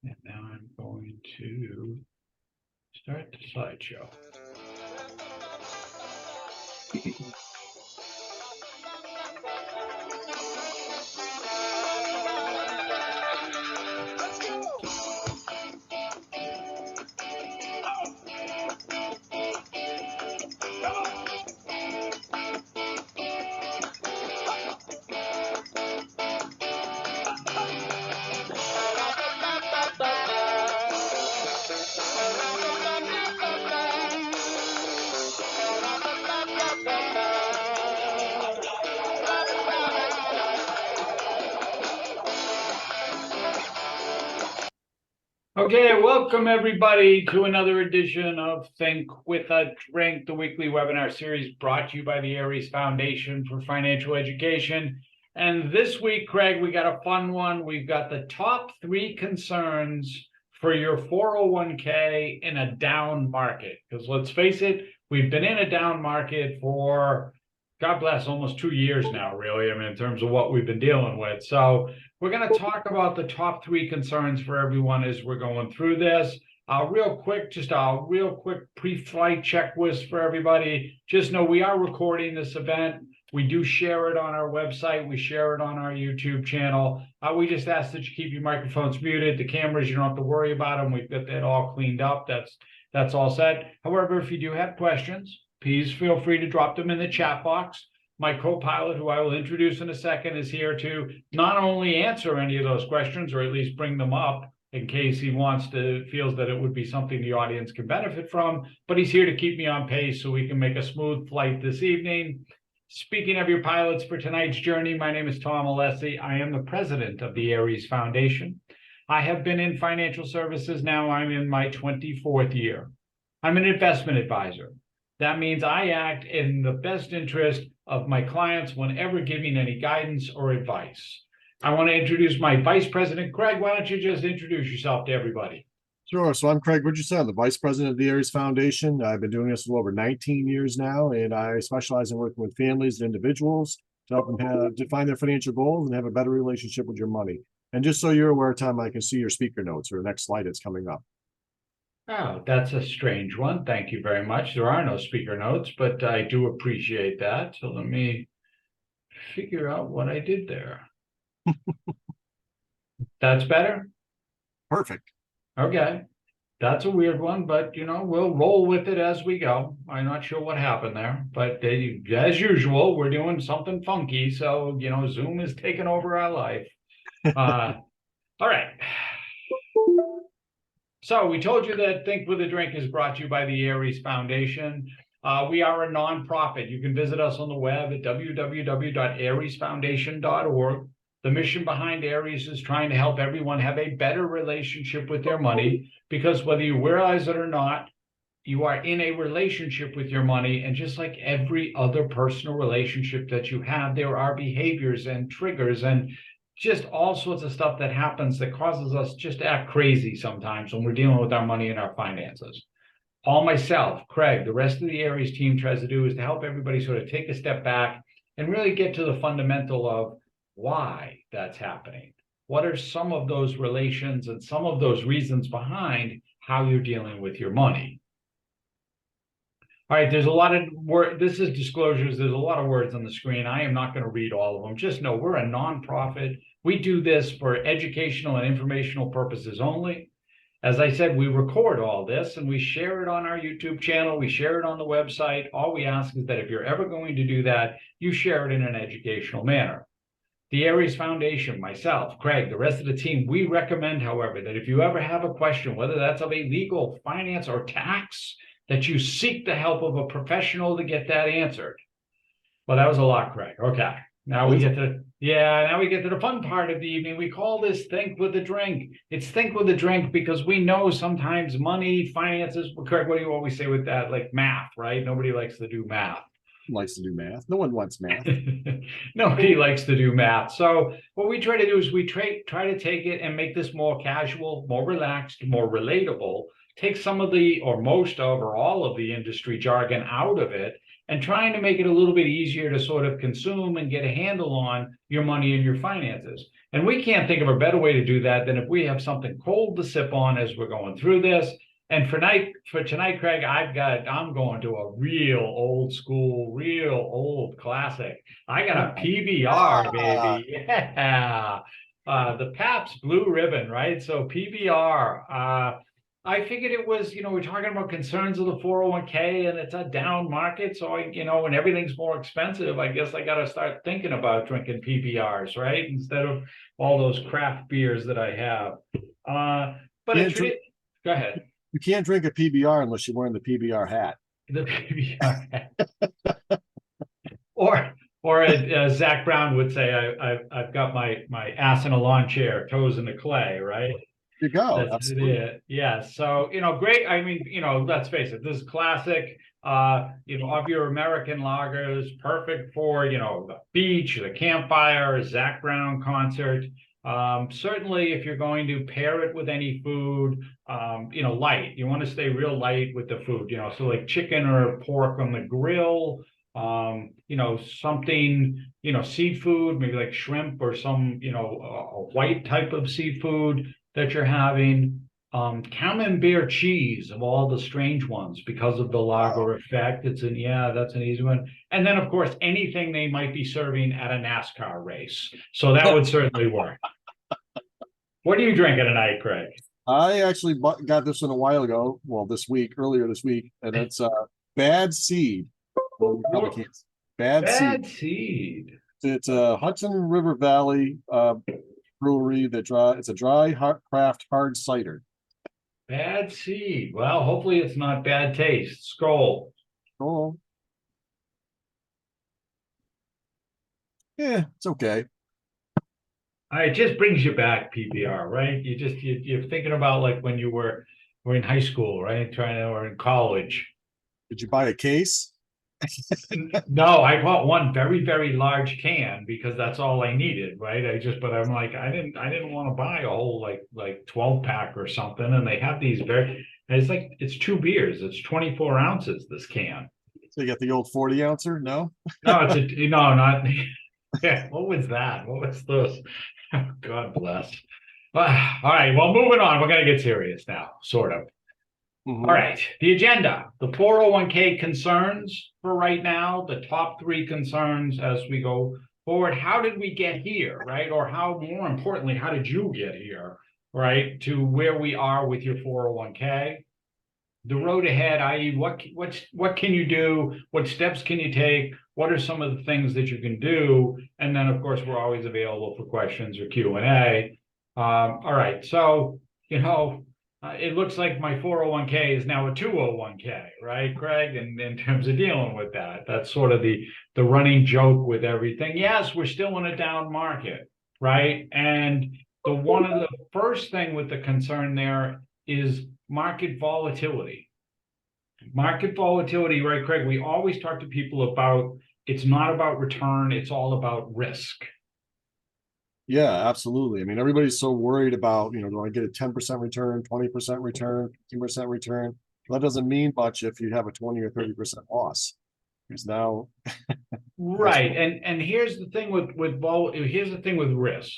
And now I'm going to start the slideshow. Okay, welcome everybody to another edition of Think with a Drink, the weekly webinar series brought to you by the Aries Foundation for Financial Education. And this week, Craig, we got a fun one. We've got the top 3 concerns for your 401k in a down market. Because let's face it, we've been in a down market for, God bless, almost 2 years now, really. I mean, in terms of what we've been dealing with. So we're going to talk about the top 3 concerns for everyone as we're going through this. Real quick pre-flight checklist for everybody. Just know we are recording this event. We do share it on our website. We share it on our YouTube channel. We just ask that you keep your microphones muted. The cameras, you don't have to worry about them. We've got that all cleaned up. That's all set. However, if you do have questions, please feel free to drop them in the chat box. My co-pilot, who I will introduce in a second, is here to not only answer any of those questions, or at least bring them up in case he feels that it would be something the audience can benefit from, but he's here to keep me on pace so we can make a smooth flight this evening. Speaking of your pilots for tonight's journey, my name is Tom Alessi. I am the president of the Aries Foundation. I have been in financial services now. I'm in my 24th year. I'm an investment advisor. That means I act in the best interest of my clients whenever giving any guidance or advice. I want to introduce my vice president. Craig, why don't you just introduce yourself to everybody? Sure. So I'm Craig Richardson. I'm the vice president of the Aries Foundation. I've been doing this for over 19 years now, and I specialize in working with families and individuals to help them define their financial goals and have a better relationship with your money. And just so you're aware, Tom, I can see your speaker notes or the next slide that's coming up. Oh, that's a strange one. Thank you very much. There are no speaker notes, but I do appreciate that. So let me figure out what I did there. That's better? Perfect. Okay. That's a weird one, but we'll roll with it as we go. I'm not sure what happened there, but as usual, we're doing something funky. So, Zoom is taking over our life. All right. So we told you that Think with a Drink is brought to you by the Aries Foundation. We are a nonprofit. You can visit us on the web at www.ariesfoundation.org. The mission behind Aries is trying to help everyone have a better relationship with their money, because whether you realize it or not, you are in a relationship with your money. And just like every other personal relationship that you have, there are behaviors and triggers and just all sorts of stuff that happens that causes us just to act crazy sometimes when we're dealing with our money and our finances. All myself, Craig, the rest of the Aries team tries to do is to help everybody sort of take a step back and really get to the fundamental of why that's happening. What are some of those relations and some of those reasons behind how you're dealing with your money? All right, there's a lot of words. This is disclosures. There's a lot of words on the screen. I am not going to read all of them. Just know we're a nonprofit. We do this for educational and informational purposes only. As I said, we record all this and we share it on our YouTube channel. We share it on the website. All we ask is that if you're ever going to do that, you share it in an educational manner. The Aries Foundation, myself, Craig, the rest of the team, we recommend, however, that if you ever have a question, whether that's of a legal, finance, or tax, that you seek the help of a professional to get that answered. Well, that was a lot, Craig. Okay. Now we get to the fun part of the evening. We call this Think with a Drink. It's Think with a Drink because we know sometimes money, finances, Craig, what do you always say with that? Like math, right? Nobody likes to do math. Likes to do math. No one wants math. Nobody likes to do math. So what we try to do is we try to take it and make this more casual, more relaxed, more relatable. Take some of the, or most of, or all of the industry jargon out of it, and trying to make it a little bit easier to sort of consume and get a handle on your money and your finances. And we can't think of a better way to do that than if we have something cold to sip on as we're going through this. And for tonight, Craig, I'm going to a real old school, real old classic. I got a PBR, baby. Yeah. The Pabst Blue Ribbon, right? So PBR. I figured it was, we're talking about concerns of the 401k and it's a down market. So when everything's more expensive, I guess I got to start thinking about drinking PBRs, right? Instead of all those craft beers that I have. Go ahead. You can't drink a PBR unless you're wearing the PBR hat. The PBR hat. Or as Zack Brown would say, I've got my ass in a lawn chair, toes in the clay, right? You go. That's it. Yeah. So, great. I mean, let's face it, this is classic, of your American lagers, perfect for, the beach, the campfire, Zack Brown concert. Certainly if you're going to pair it with any food, light, you want to stay real light with the food, so like chicken or pork on the grill, something, seafood, maybe like shrimp or some, a white type of seafood that you're having, camembert cheese of all the strange ones because of the lager effect. That's an easy one. And then of course, anything they might be serving at a NASCAR race. So that would certainly work. What are you drinking tonight, Craig? I actually got this one a while ago. Well, earlier this week, and it's Bad Seed. Well, Bad Seed. It's a Hudson River Valley brewery it's a dry craft hard cider. Bad Seed. Well, hopefully it's not bad taste. Skål. Oh. Yeah, it's okay. It just brings you back, PBR, right? You're thinking about like when you were in high school, right? Or in college. Did you buy a case? No, I bought one very, very large can because that's all I needed, right? But I'm like, I didn't want to buy a whole like 12 pack or something. And they have these it's 2 beers. It's 24 ounces, this can. So you got the old 40 ouncer? No? No, not. Yeah, what was that? What was those? God bless. All right, well, moving on. We're going to get serious now, sort of. Mm-hmm. All right, the agenda, the 401k concerns for right now, the top 3 concerns as we go forward. How did we get here, right? Or more importantly, how did you get here, right, to where we are with your 401k? The road ahead, i.e. what can you do? What steps can you take? What are some of the things that you can do? And then, of course, we're always available for questions or Q&A. All right, so, it looks like my 401k is now a 201k, right, Craig? And in terms of dealing with that, that's sort of the running joke with everything. Yes, we're still in a down market, right? And one of the first thing with the concern there is market volatility. Market volatility, right, Craig? We always talk to people about it's not about return, it's all about risk. Yeah, absolutely. I mean, everybody's so worried about, do I get a 10% return, 20% return, 15% return? Well, that doesn't mean much if you have a 20 or 30% loss. Because now right. And here's the thing with risk.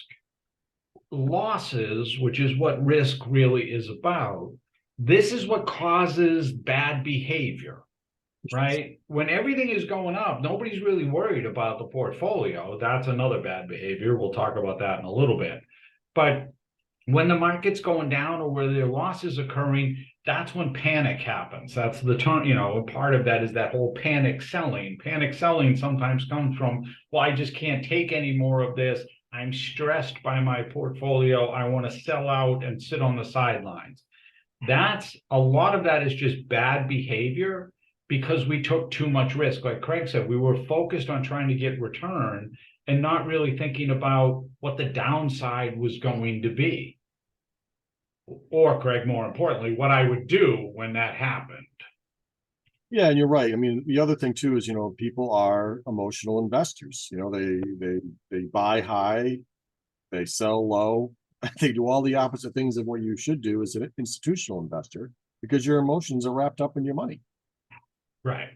Losses, which is what risk really is about, this is what causes bad behavior. Right? When everything is going up, nobody's really worried about the portfolio. That's another bad behavior. We'll talk about that in a little bit. But when the market's going down or where there are losses occurring, that's when panic happens. That's the term, part of that is that whole panic selling. Panic selling sometimes comes from, well, I just can't take any more of this. I'm stressed by my portfolio. I want to sell out and sit on the sidelines. A lot of that is just bad behavior, because we took too much risk. Like Craig said, we were focused on trying to get return and not really thinking about what the downside was going to be. Or, Craig, more importantly, what I would do when that happened. Yeah, and you're right. I mean, the other thing too is, people are emotional investors. They buy high, they sell low. They do all the opposite things of what you should do as an institutional investor, because your emotions are wrapped up in your money. Right.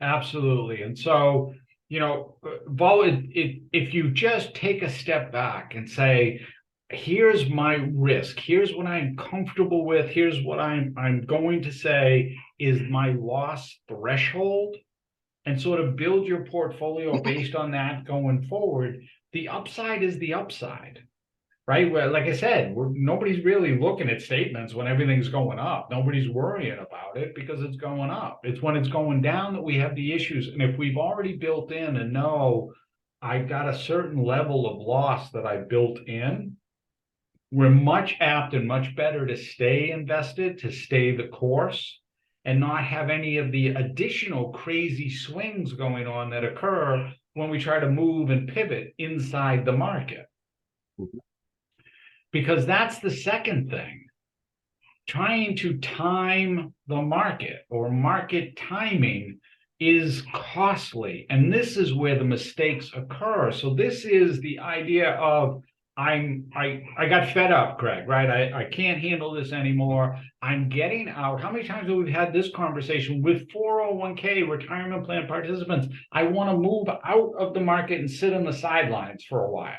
Absolutely. And so, if you just take a step back and say, here's my risk, here's what I'm comfortable with, here's what I'm going to say is my loss threshold, and sort of build your portfolio based on that going forward, the upside is the upside. Right? Well, like I said, nobody's really looking at statements when everything's going up. Nobody's worrying about it because it's going up. It's when it's going down that we have the issues. And if we've already built in and know I've got a certain level of loss that I built in, we're much apt and much better to stay invested, to stay the course, and not have any of the additional crazy swings going on that occur when we try to move and pivot inside the market. Because that's the second thing. Trying to time the market or market timing is costly. And this is where the mistakes occur. So this is the idea of I got fed up, Craig, right? I can't handle this anymore. I'm getting out. How many times have we had this conversation with 401k retirement plan participants? I want to move out of the market and sit on the sidelines for a while.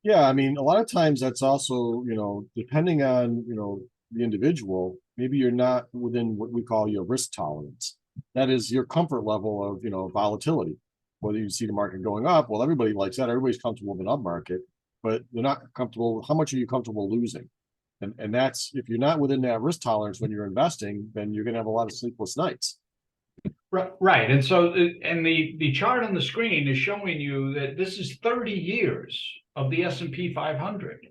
Yeah, I mean, a lot of times that's also, depending on, the individual, maybe you're not within what we call your risk tolerance. That is your comfort level of, volatility. Whether you see the market going up, well, everybody likes that. Everybody's comfortable with an up market, but they're not comfortable. How much are you comfortable losing? And that's, if you're not within that risk tolerance when you're investing, then you're going to have a lot of sleepless nights. Right. And so, and the chart on the screen is showing you that this is 30 years of the S&P 500.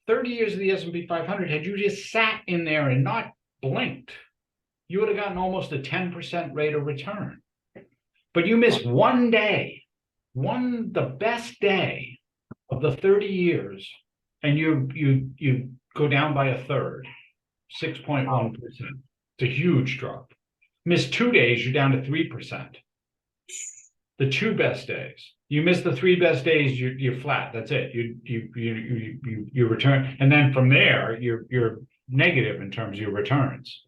30 years of the S&P 500, had you just sat in there and not blinked, you would have gotten almost a 10% rate of return. But you missed one day, the best day of the 30 years, and you go down by a third, 6.1%. It's a huge drop. Miss 2 days, you're down to 3%. The two best days. You miss the three best days, you're flat. That's it. You return, and then from there, you're negative in terms of your returns.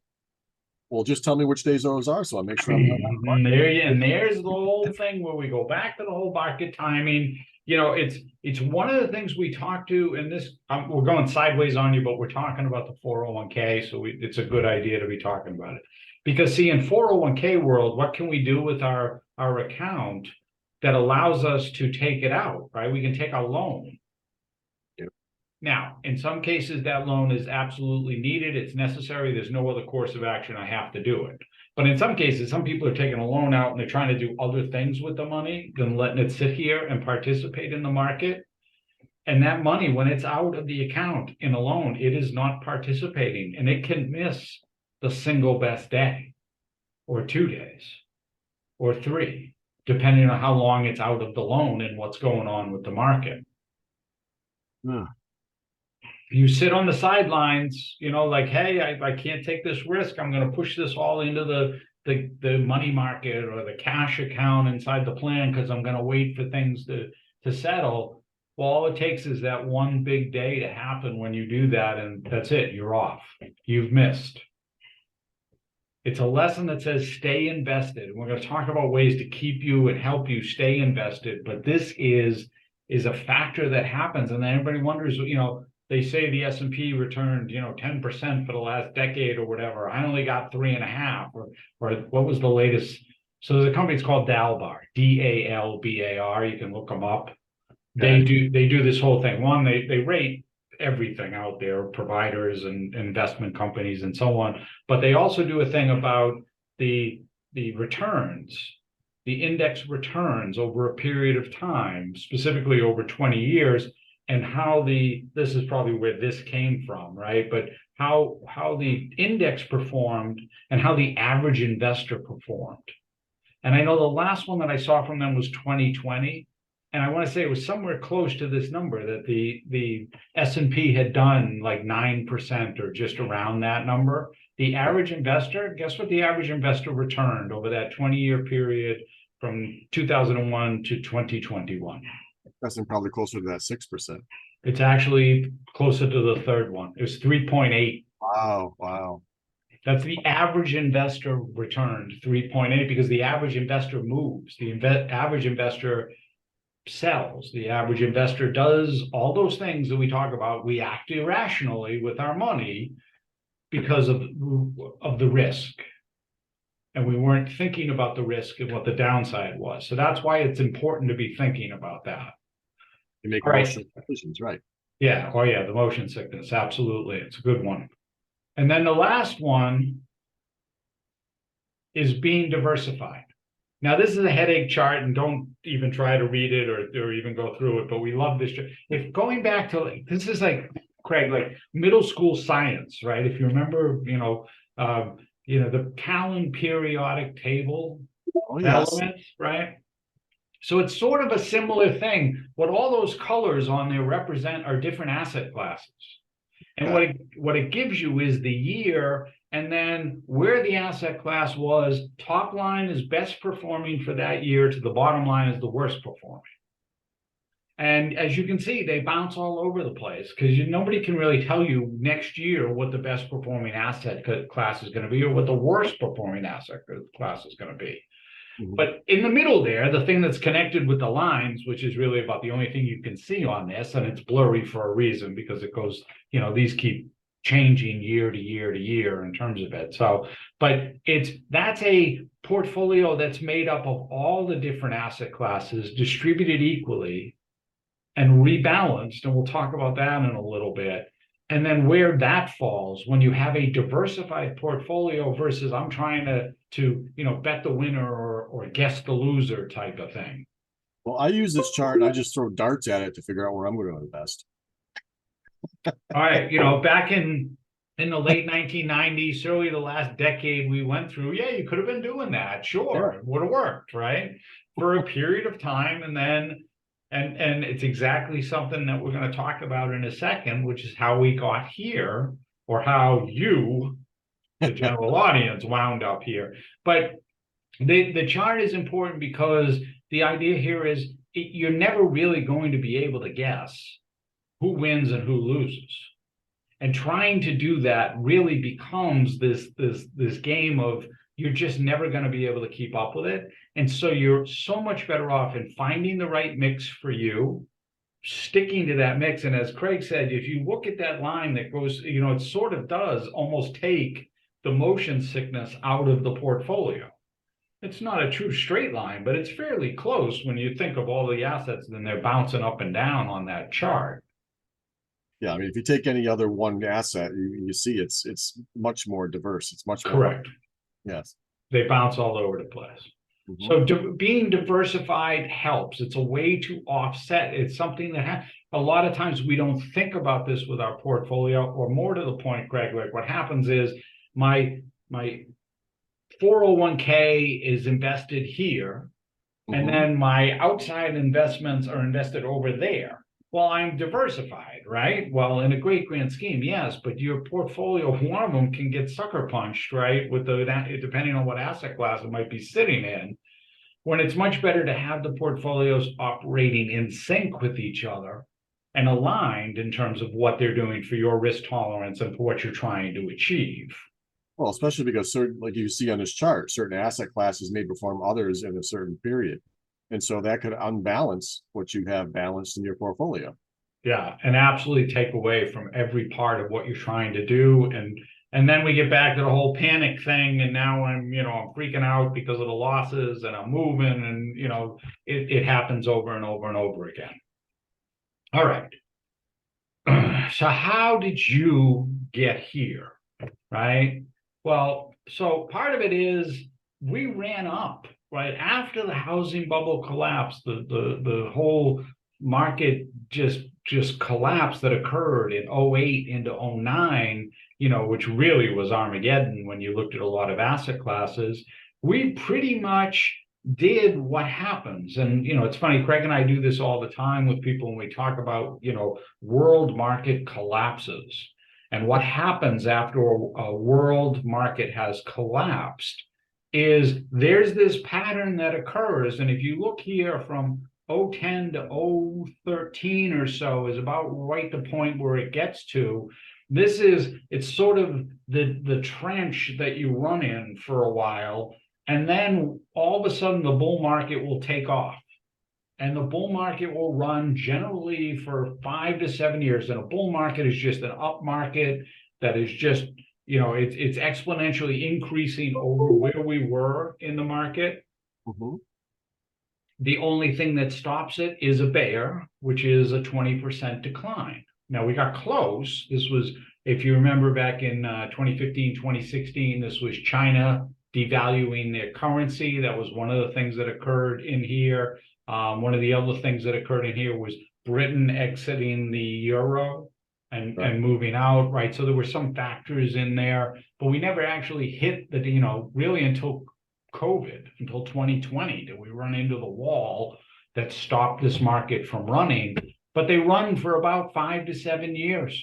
Well, just tell me which days those are, so I make sure I'm not. And there's the whole thing where we go back to the whole market timing. It's one of the things we talk to in this. We're going sideways on you, but we're talking about the 401k, so it's a good idea to be talking about it. Because see, in 401k world, what can we do with our account that allows us to take it out, right? We can take a loan. Yep. Now, in some cases, that loan is absolutely needed. It's necessary. There's no other course of action. I have to do it. But in some cases, some people are taking a loan out and they're trying to do other things with the money than letting it sit here and participate in the market. And that money, when it's out of the account in a loan, it is not participating, and it can miss the single best day or 2 days or 3, depending on how long it's out of the loan and what's going on with the market. Yeah. You sit on the sidelines, like, hey, I can't take this risk. I'm going to push this all into the money market or the cash account inside the plan because I'm going to wait for things to settle. Well, all it takes is that one big day to happen when you do that, and that's it. You're off. You've missed. It's a lesson that says stay invested. We're going to talk about ways to keep you and help you stay invested. But this is a factor that happens. And then everybody wonders, they say the S&P returned, 10% for the last decade or whatever. I only got 3.5, or what was the latest? So there's a company, it's called Dalbar, Dalbar. You can look them up. They do this whole thing. One, they rate everything out there, providers and investment companies and so on, but they also do a thing about the returns, the index returns over a period of time, specifically over 20 years, and how this is probably where this came from, right? But how the index performed and how the average investor performed. And I know the last one that I saw from them was 2020. And I want to say it was somewhere close to this number, that the S&P had done like 9% or just around that number. The average investor, guess what the average investor returned over that 20-year period from 2001 to 2021? That's probably closer to that 6%. It's actually closer to the third one. It was 3.8. Wow. That's the average investor returned 3.8 because the average investor moves. The average investor sells. The average investor does all those things that we talk about. We act irrationally with our money because of the risk. And we weren't thinking about the risk and what the downside was. So that's why it's important to be thinking about that. You make All right. emotional decisions, right? Yeah. Oh, yeah. The motion sickness. Absolutely. It's a good one. And then the last one is being diversified. Now, this is a headache chart, and don't even try to read it or even go through it, but we love this. If going back to, like, this is like, Craig, like middle school science, right? If you remember, the Callan periodic table elements, right? So it's sort of a similar thing. What all those colors on there represent are different asset classes. And what it gives you is the year, and then where the asset class was. Top line is best performing for that year to the bottom line is the worst performing. And as you can see, they bounce all over the place because nobody can really tell you next year what the best performing asset class is going to be or what the worst performing asset class is going to be. Mm-hmm. But in the middle there, the thing that's connected with the lines, which is really about the only thing you can see on this, and it's blurry for a reason because it goes, these keep changing year to year to year in terms of it. So, but that's a portfolio that's made up of all the different asset classes distributed equally and rebalanced, and we'll talk about that in a little bit. And then where that falls when you have a diversified portfolio versus I'm trying to bet the winner or guess the loser type of thing. Well, I use this chart and I just throw darts at it to figure out where I'm going to invest. All right, back in the late 1990s, early the last decade we went through, yeah, you could have been doing that. Sure, it would have worked, right? For a period of time, and then and it's exactly something that we're going to talk about in a second, which is how we got here, or how you, the general audience, wound up here. But the chart is important because the idea here is you're never really going to be able to guess who wins and who loses. And trying to do that really becomes this game of you're just never going to be able to keep up with it. And so you're so much better off in finding the right mix for you, sticking to that mix. And as Craig said, if you look at that line that goes, it sort of does almost take the motion sickness out of the portfolio. It's not a true straight line, but it's fairly close when you think of all the assets and then they're bouncing up and down on that chart. Yeah, I mean, if you take any other one asset, you see it's much more diverse. It's much more correct. Yes, they bounce all over the place. Mm-hmm. So being diversified helps. It's a way to offset. It's something that a lot of times we don't think about this with our portfolio, or more to the point, Greg, like what happens is my 401k is invested here, and then my outside investments are invested over there. Well, I'm diversified, right? Well, in a great grand scheme, yes, but your portfolio, one of them can get sucker punched, right? Depending on what asset class it might be sitting in, when it's much better to have the portfolios operating in sync with each other and aligned in terms of what they're doing for your risk tolerance and for what you're trying to achieve. Well, especially because like you see on this chart, certain asset classes may perform others in a certain period. And so that could unbalance what you have balanced in your portfolio. Yeah, and absolutely take away from every part of what you're trying to do. And then we get back to the whole panic thing. And now I'm freaking out because of the losses and I'm moving and, it happens over and over and over again. All right. So how did you get here? Right? Well, so part of it is we ran up. Right after the housing bubble collapsed, the whole market just collapsed that occurred in 08 into 09, which really was Armageddon when you looked at a lot of asset classes. We pretty much did what happens. And, it's funny, Craig and I do this all the time with people when we talk about, world market collapses and what happens after a world market has collapsed. Is there's this pattern that occurs, and if you look here from 010 to 013 or so is about right the point where it gets to, It's sort of the trench that you run in for a while, and then all of a sudden the bull market will take off. And the bull market will run generally for 5 to 7 years. And a bull market is just an up market that is just, it's exponentially increasing over where we were in the market. Mm-hmm. The only thing that stops it is a bear, which is a 20% decline. Now we got close. This was, if you remember back in 2015, 2016, this was China devaluing their currency. That was one of the things that occurred in here. One of the other things that occurred in here was Britain exiting the euro and moving out, right? So there were some factors in there, but we never actually hit the, really until COVID, until 2020, did we run into the wall that stopped this market from running. But they run for about 5 to 7 years.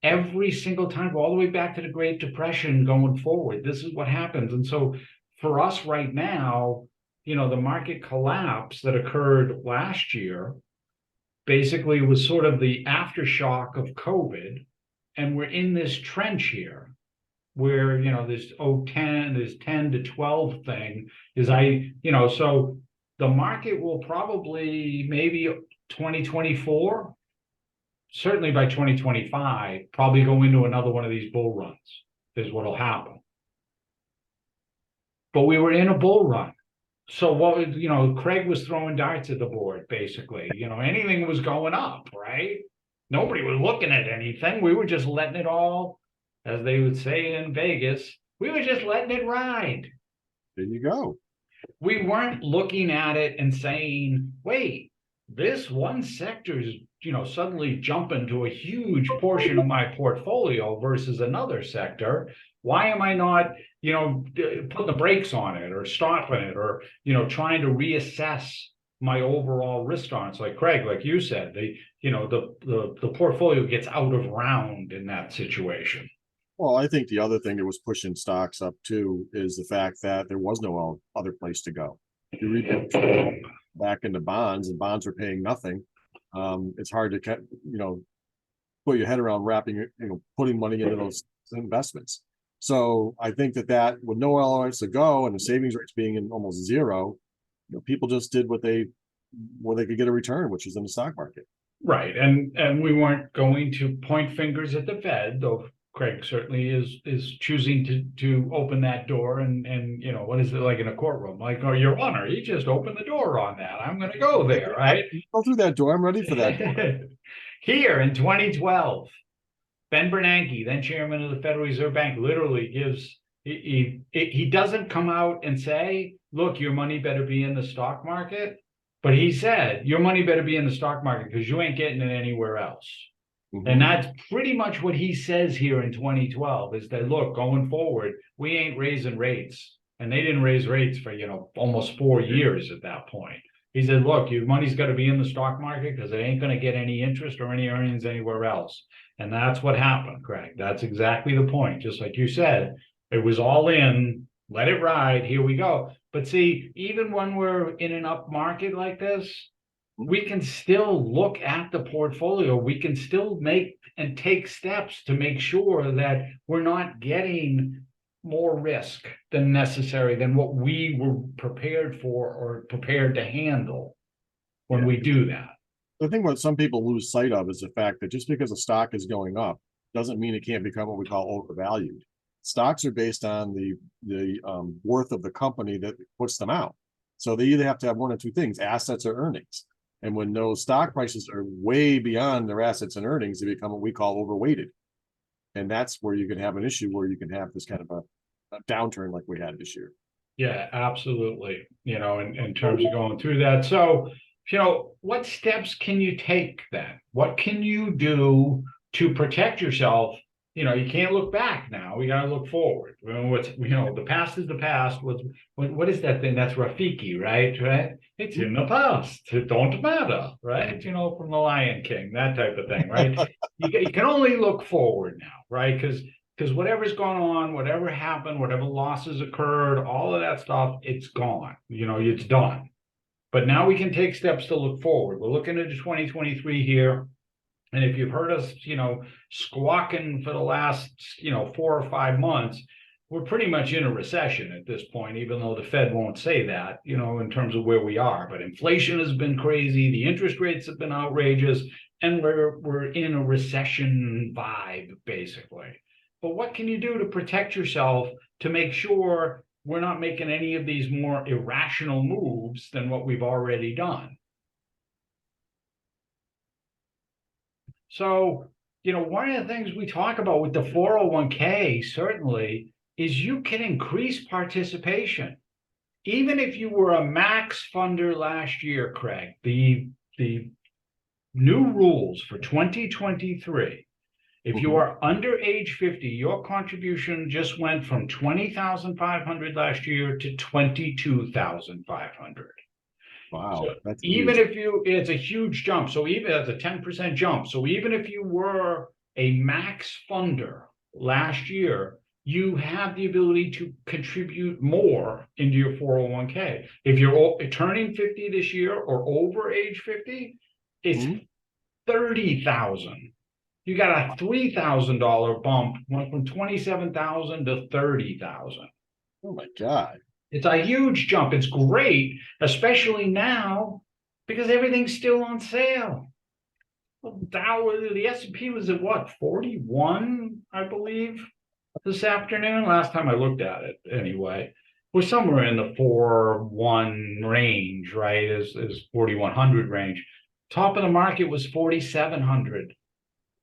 Every single time, all the way back to the Great Depression going forward. This is what happens. And so for us right now, the market collapse that occurred last year basically was sort of the aftershock of COVID. And we're in this trench here where, this 10, this 10 to 12 thing is so the market will probably maybe 2024, certainly by 2025, probably go into another one of these bull runs is what'll happen. But we were in a bull run. So Craig was throwing darts at the board, basically. Anything was going up, right? Nobody was looking at anything. We were just letting it all, as they would say in Vegas, we were just letting it ride. There you go. We weren't looking at it and saying, wait, this one sector is, suddenly jumping to a huge portion of my portfolio versus another sector. Why am I not, putting the brakes on it or stopping it or, trying to reassess my overall risk tolerance? Like Craig, like you said, the portfolio gets out of round in that situation. Well, I think the other thing that was pushing stocks up too is the fact that there was no other place to go. You read back into bonds, and bonds are paying nothing. It's hard to put your head around putting money into those investments. So I think that with no else to go and the savings rates being in almost zero, people just did where they could get a return, which is in the stock market. Right, and we weren't going to point fingers at the Fed, though Craig certainly is choosing to open that door and what is it like in a courtroom? Like, oh, Your Honor, he just opened the door on that. I'm going to go there, right? Go through that door. I'm ready for that door. Here in 2012, Ben Bernanke, then chairman of the Federal Reserve Bank, literally gives, he doesn't come out and say, look, your money better be in the stock market. But he said, your money better be in the stock market because you ain't getting it anywhere else. Mm-hmm. And that's pretty much what he says here in 2012 is that, look, going forward, we ain't raising rates. And they didn't raise rates for, almost 4 years at that point. He said, look, your money's got to be in the stock market because it ain't going to get any interest or any earnings anywhere else. And that's what happened, Craig. That's exactly the point. Just like you said, it was all in, let it ride, here we go. But see, even when we're in an up market like this, we can still look at the portfolio. We can still make and take steps to make sure that we're not getting more risk than necessary than what we were prepared for or prepared to handle when we do that. The thing what some people lose sight of is the fact that just because a stock is going up doesn't mean it can't become what we call overvalued. Stocks are based on the worth of the company that puts them out. So they either have to have one or two things, assets or earnings. And when those stock prices are way beyond their assets and earnings, they become what we call overweighted. And that's where you can have an issue where you can have this kind of a downturn like we had this year. Yeah, absolutely. In terms of going through that. So, what steps can you take then? What can you do to protect yourself? You can't look back now. We got to look forward. The past is the past. What is that thing? That's Rafiki, right? It's in the past. It don't matter, right? From the Lion King, that type of thing, right? you can only look forward now, right? Because whatever's gone on, whatever happened, whatever losses occurred, all of that stuff, it's gone. It's done. But now we can take steps to look forward. We're looking at 2023 here. And if you've heard us, squawking for the last, 4 or 5 months, we're pretty much in a recession at this point, even though the Fed won't say that, in terms of where we are. But inflation has been crazy, the interest rates have been outrageous, and we're in a recession vibe, basically. But what can you do to protect yourself to make sure we're not making any of these more irrational moves than what we've already done? So, one of the things we talk about with the 401k certainly is you can increase participation. Even if you were a max funder last year, Craig, the new rules for 2023, if you are under age 50, your contribution just went from 20,500 last year to 22,500. Wow, So that's even huge. if it's a huge jump. So even that's a 10% jump. So even if you were a max funder last year, you have the ability to contribute more into your 401k. If you're turning 50 this year or over age 50, it's 30,000. You got a $3,000 bump, went from 27,000 to 30,000. Oh my God. It's a huge jump. It's great, especially now because everything's still on sale. Well, the S&P was at what, 41, I believe, this afternoon. Last time I looked at it, anyway, we're somewhere in the 4,1 range, right? Is 4,100 range. Top of the market was 4,700.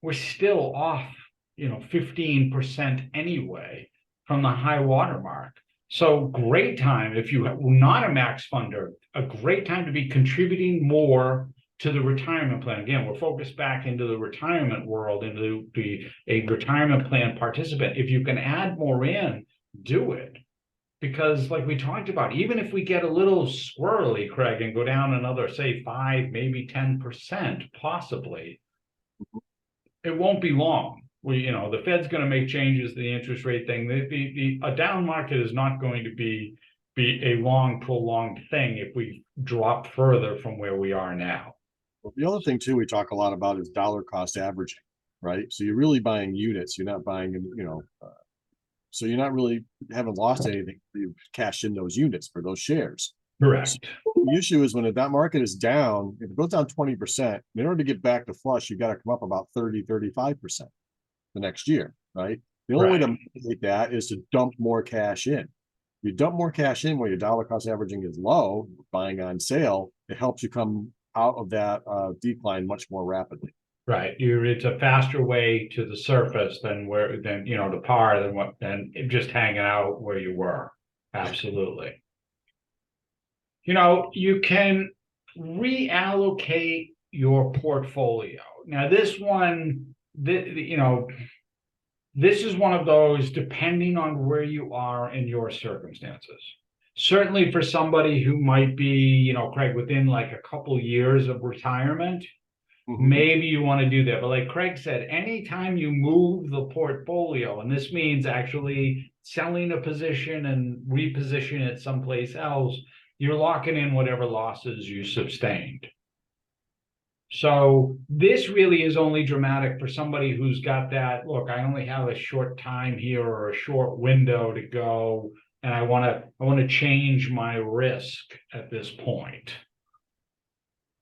We're still off, 15% anyway from the high water mark. So great time if you are not a max funder, a great time to be contributing more to the retirement plan. Again, we're focused back into the retirement world, into a retirement plan participant. If you can add more in, do it. Because like we talked about, even if we get a little squirrely, Craig, and go down another, say 5, maybe 10%, possibly, it won't be long. The Fed's going to make changes to the interest rate thing. A down market is not going to be a long, prolonged thing if we drop further from where we are now. Well, the other thing too we talk a lot about is dollar cost averaging, right? So you're really buying units. You're not buying, so you're not really haven't lost anything. You've cashed in those units for those shares. Correct. So the issue is when that market is down, if it goes down 20%, in order to get back to flush, you've got to come up about 30-35% the next year, right? The only way to mitigate that is to dump more cash in. You dump more cash in where your dollar cost averaging is low, buying on sale, it helps you come out of that decline much more rapidly. Right. It's a faster way to the surface than to par than just hanging out where you were. Absolutely. You can reallocate your portfolio. Now, this is one of those, depending on where you are in your circumstances. Certainly for somebody who might be, Craig, within like a couple years of retirement, maybe you want to do that. But like Craig said, anytime you move the portfolio, and this means actually selling a position and reposition it someplace else, you're locking in whatever losses you sustained. So this really is only dramatic for somebody who's got that, look, I only have a short time here or a short window to go, and I want to change my risk at this point.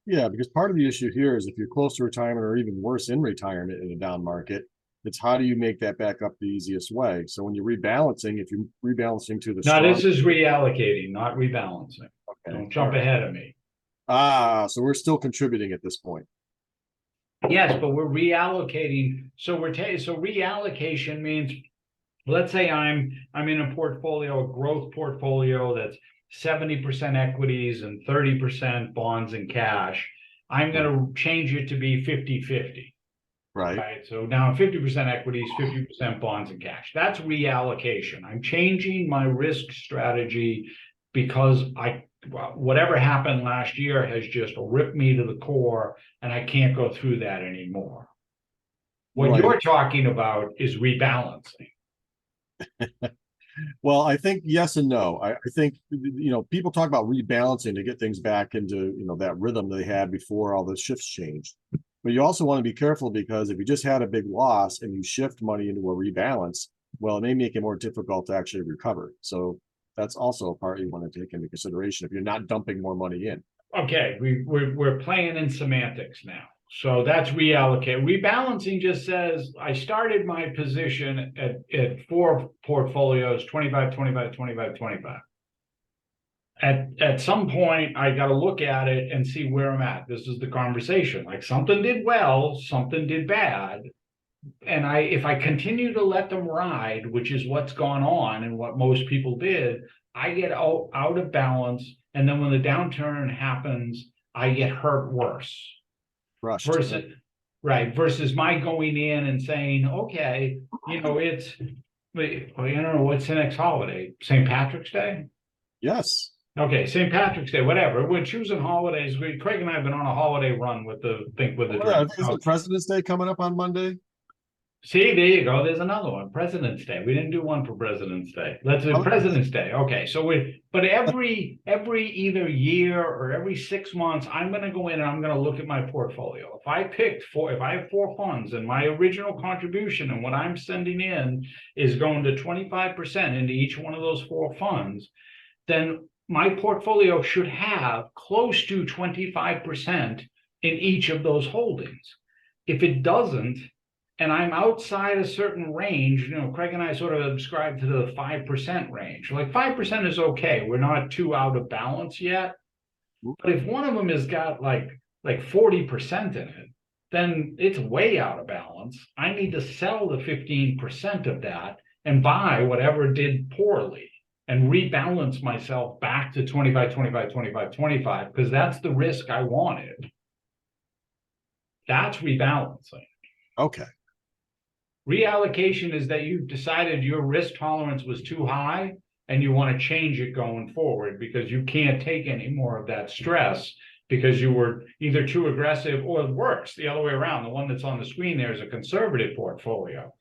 Yeah, because part of the issue here is if you're close to retirement or even worse in retirement in a down market, it's how do you make that back up the easiest way? So when you're rebalancing, if you're rebalancing to the Now, this is reallocating, not rebalancing. Okay. Don't jump ahead of me. So we're still contributing at this point. Yes, but we're reallocating. So reallocation means, let's say I'm in a portfolio, a growth portfolio that's 70% equities and 30% bonds and cash. I'm going to change it to be 50-50. Right. So now 50% equities, 50% bonds and cash. That's reallocation. I'm changing my risk strategy because whatever happened last year has just ripped me to the core, and I can't go through that anymore. What you're talking about is rebalancing. Well, I think yes and no. I think, people talk about rebalancing to get things back into, that rhythm they had before all the shifts changed. But you also want to be careful because if you just had a big loss and you shift money into a rebalance, well, it may make it more difficult to actually recover. So that's also a part you want to take into consideration if you're not dumping more money in. Okay, we're playing in semantics now. So that's reallocate. Rebalancing just says I started my position at 4 portfolios, 25, 25, 25, 25. At some point, I got to look at it and see where I'm at. This is the conversation. Like something did well, something did bad. And if I continue to let them ride, which is what's gone on and what most people did, I get out of balance. And then when the downturn happens, I get hurt worse. Rushed. Versus my going in and saying, okay, I don't know, what's the next holiday? St. Patrick's Day? Yes. Okay, St. Patrick's Day, whatever. We're choosing holidays. Craig and I have been on a holiday run with the Drink. Isn't President's Day coming up on Monday? See, there you go. There's another one. President's Day. We didn't do one for President's Day. Let's do President's Day. Okay, so but every either year or every 6 months, I'm going to go in and I'm going to look at my portfolio. If I have 4 funds and my original contribution and what I'm sending in is going to 25% into each one of those 4 funds, then my portfolio should have close to 25% in each of those holdings. If it doesn't, and I'm outside a certain range, Craig and I sort of subscribe to the 5% range. Like 5% is okay. We're not too out of balance yet. But if one of them has got like 40% in it, then it's way out of balance. I need to sell the 15% of that and buy whatever did poorly and rebalance myself back to 25, 25, 25, 25, because that's the risk I wanted. That's rebalancing. Okay. Reallocation is that you've decided your risk tolerance was too high and you want to change it going forward because you can't take any more of that stress because you were either too aggressive or worse, the other way around. The one that's on the screen there is a conservative portfolio.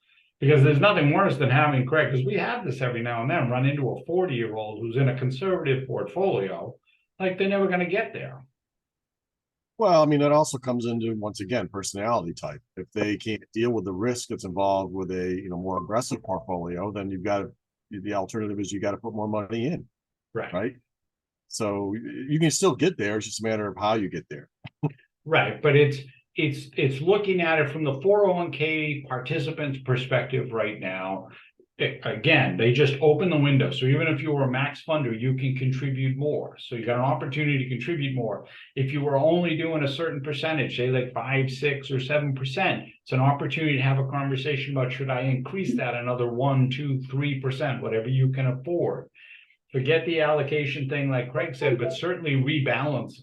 Because there's nothing worse than having, Craig, because we have this every now and then, run into a 40-year-old who's in a conservative portfolio, like they're never going to get there. Well, I mean, it also comes into, once again, personality type. If they can't deal with the risk that's involved with a more aggressive portfolio, then the alternative is you got to put more money in. Right. So you can still get there. It's just a matter of how you get there. Right. But it's looking at it from the 401k participant's perspective right now. Again, they just open the window. So even if you were a max funder, you can contribute more. So you got an opportunity to contribute more. If you were only doing a certain percentage, say like 5, 6, or 7%, it's an opportunity to have a conversation about should I increase that another 1, 2, 3%, whatever you can afford. Forget the allocation thing like Craig said, but certainly rebalance.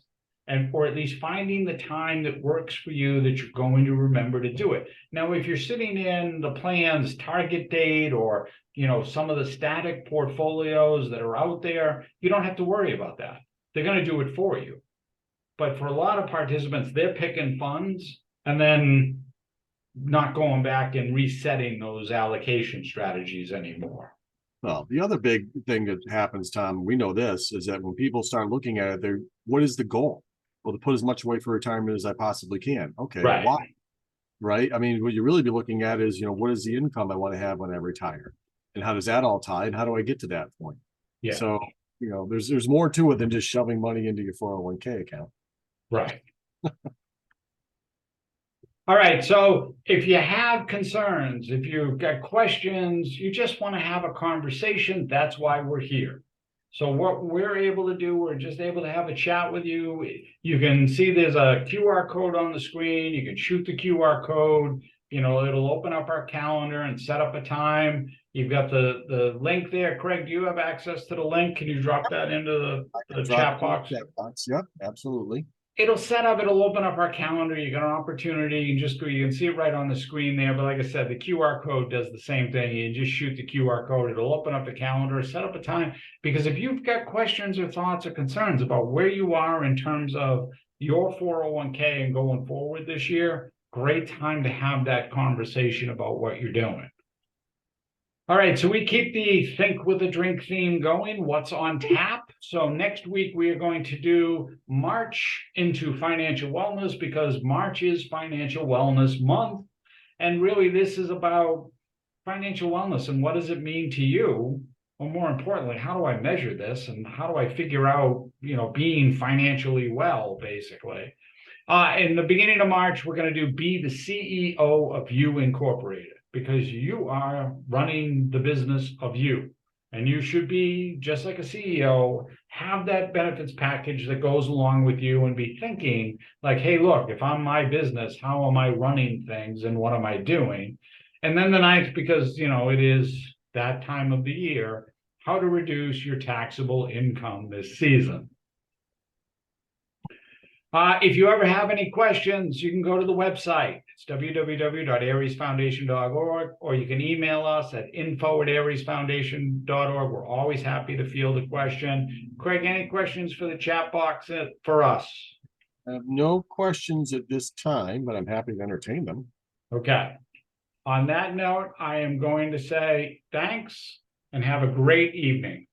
Or at least finding the time that works for you that you're going to remember to do it. Now, if you're sitting in the plan's target date or, some of the static portfolios that are out there, you don't have to worry about that. They're going to do it for you. But for a lot of participants, they're picking funds and then not going back and resetting those allocation strategies anymore. Well, the other big thing that happens, Tom, we know this, is that when people start looking at it, what is the goal? Well, to put as much away for retirement as I possibly can. Okay, right. Why? Right? I mean, what you really be looking at is, what is the income I want to have when I retire? And how does that all tie? And how do I get to that point? Yeah. So, there's more to it than just shoving money into your 401k account. Right. All right. So if you have concerns, if you've got questions, you just want to have a conversation, that's why we're here. So what we're able to do, we're just able to have a chat with you. You can see there's a QR code on the screen. You can shoot the QR code. It'll open up our calendar and set up a time. You've got the link there. Craig, do you have access to the link? Can you drop that into the chat box? Yep, absolutely. It'll open up our calendar. You got an opportunity. You can see it right on the screen there. But like I said, the QR code does the same thing. You just shoot the QR code. It'll open up the calendar, set up a time. Because if you've got questions or thoughts or concerns about where you are in terms of your 401k and going forward this year, great time to have that conversation about what you're doing. All right, so we keep the Think with a Drink theme going. What's on tap? So next week we are going to do March into financial wellness because March is Financial Wellness Month. And really, this is about financial wellness and what does it mean to you? Or more importantly, how do I measure this and how do I figure out, being financially well, basically? In the beginning of March, we're going to do Be the CEO of You Incorporated because you are running the business of you. And you should be, just like a CEO, have that benefits package that goes along with you and be thinking like, hey, look, if I'm my business, how am I running things and what am I doing? And then the ninth, because, it is that time of the year, how to reduce your taxable income this season. If you ever have any questions, you can go to the website. It's www.ariesfoundation.org, or you can email us at info@ariesfoundation.org. We're always happy to field a question. Craig, any questions for the chat box for us? I have no questions at this time, but I'm happy to entertain them. Okay. On that note, I am going to say thanks and have a great evening.